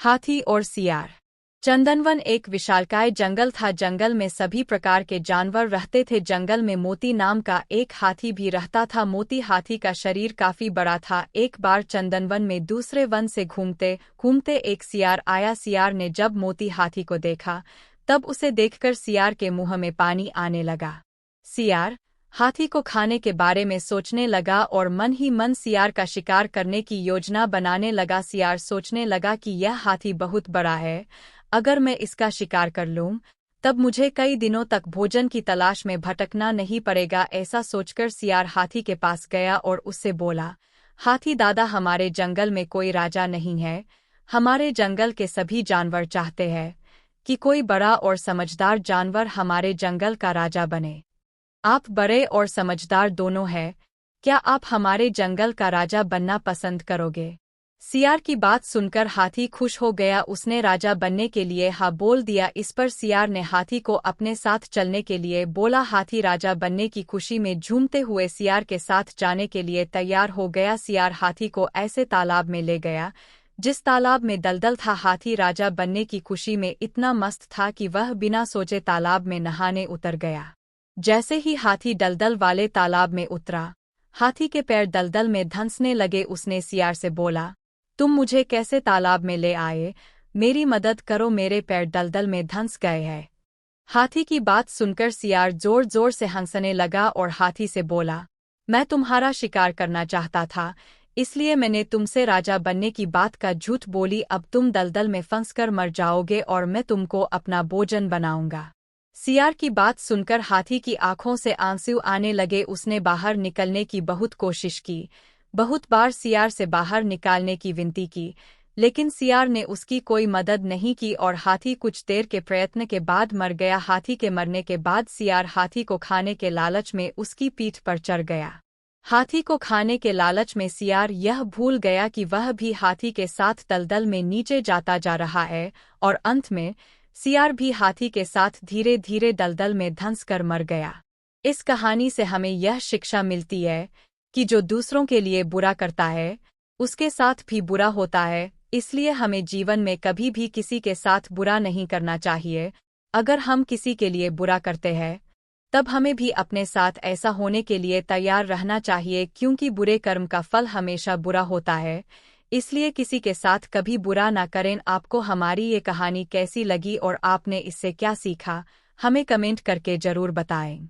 हाथी और सियार। चंदनवन एक विशालकाय जंगल था। जंगल में सभी प्रकार के जानवर रहते थे। जंगल में मोती नाम का एक हाथी भी रहता था। मोती हाथी का शरीर काफी बड़ा था। एक बार चंदनवन में दूसरे वन से घूमते घूमते एक सियार आया। सियार ने जब मोती हाथी को देखा तब उसे देखकर सियार के मुंह में पानी आने लगा। सियार हाथी को खाने के बारे में सोचने लगा और मन ही मन सियार का शिकार करने की योजना बनाने लगा। सियार सोचने लगा कि यह हाथी बहुत बड़ा है, अगर मैं इसका शिकार कर लूं तब मुझे कई दिनों तक भोजन की तलाश में भटकना नहीं पड़ेगा। ऐसा सोचकर सियार हाथी के पास गया और उससे बोला, हाथी दादा, हमारे जंगल में कोई राजा नहीं है। हमारे जंगल के सभी जानवर चाहते हैं कि कोई बड़ा और समझदार जानवर हमारे जंगल का राजा बने। आप बड़े और समझदार दोनों हैं, क्या आप हमारे जंगल का राजा बनना पसंद करोगे? सियार की बात सुनकर हाथी खुश हो गया। उसने राजा बनने के लिए हाँ बोल दिया। इस पर सियार ने हाथी को अपने साथ चलने के लिए बोला। हाथी राजा बनने की खुशी में झूमते हुए सियार के साथ जाने के लिए तैयार हो गया। सियार हाथी को ऐसे तालाब में ले गया जिस तालाब में दलदल था। हाथी राजा बनने की खुशी में इतना मस्त था कि वह बिना सोचे तालाब में नहाने उतर गया। जैसे ही हाथी दलदल वाले तालाब में उतरा, हाथी के पैर दलदल में धंसने लगे। उसने सियार से बोला, तुम मुझे कैसे तालाब में ले आए? मेरी मदद करो, मेरे पैर दलदल में धंस गए हैं। हाथी की बात सुनकर सियार जोर जोर से हंसने लगा और हाथी से बोला, मैं तुम्हारा शिकार करना चाहता था, इसलिए मैंने तुमसे राजा बनने की बात का झूठ बोली। अब तुम दलदल में फंसकर मर जाओगे और मैं तुमको अपना भोजन बनाऊंगा। सियार की बात सुनकर हाथी की आंखों से आंसू आने लगे। उसने बाहर निकलने की बहुत कोशिश की, बहुत बार सियार से बाहर निकालने की विनती की, लेकिन सियार ने उसकी कोई मदद नहीं की और हाथी कुछ देर के प्रयत्न के बाद मर गया। हाथी के मरने के बाद सियार हाथी को खाने के लालच में उसकी पीठ पर चढ़ गया। हाथी को खाने के लालच में सियार यह भूल गया कि वह भी हाथी के साथ दलदल में नीचे जाता जा रहा है और अंत में सियार भी हाथी के साथ धीरे धीरे दलदल में धंस कर मर गया। इस कहानी से हमें यह शिक्षा मिलती है कि जो दूसरों के लिए बुरा करता है उसके साथ भी बुरा होता है। इसलिए हमें जीवन में कभी भी किसी के साथ बुरा नहीं करना चाहिए। अगर हम किसी के लिए बुरा करते हैं तब हमें भी अपने साथ ऐसा होने के लिए तैयार रहना चाहिए, क्योंकि बुरे कर्म का फल हमेशा बुरा होता है। इसलिए किसी के साथ कभी बुरा ना करें। आपको हमारी ये कहानी कैसी लगी और आपने इससे क्या सीखा, हमें कमेंट करके जरूर बताएं।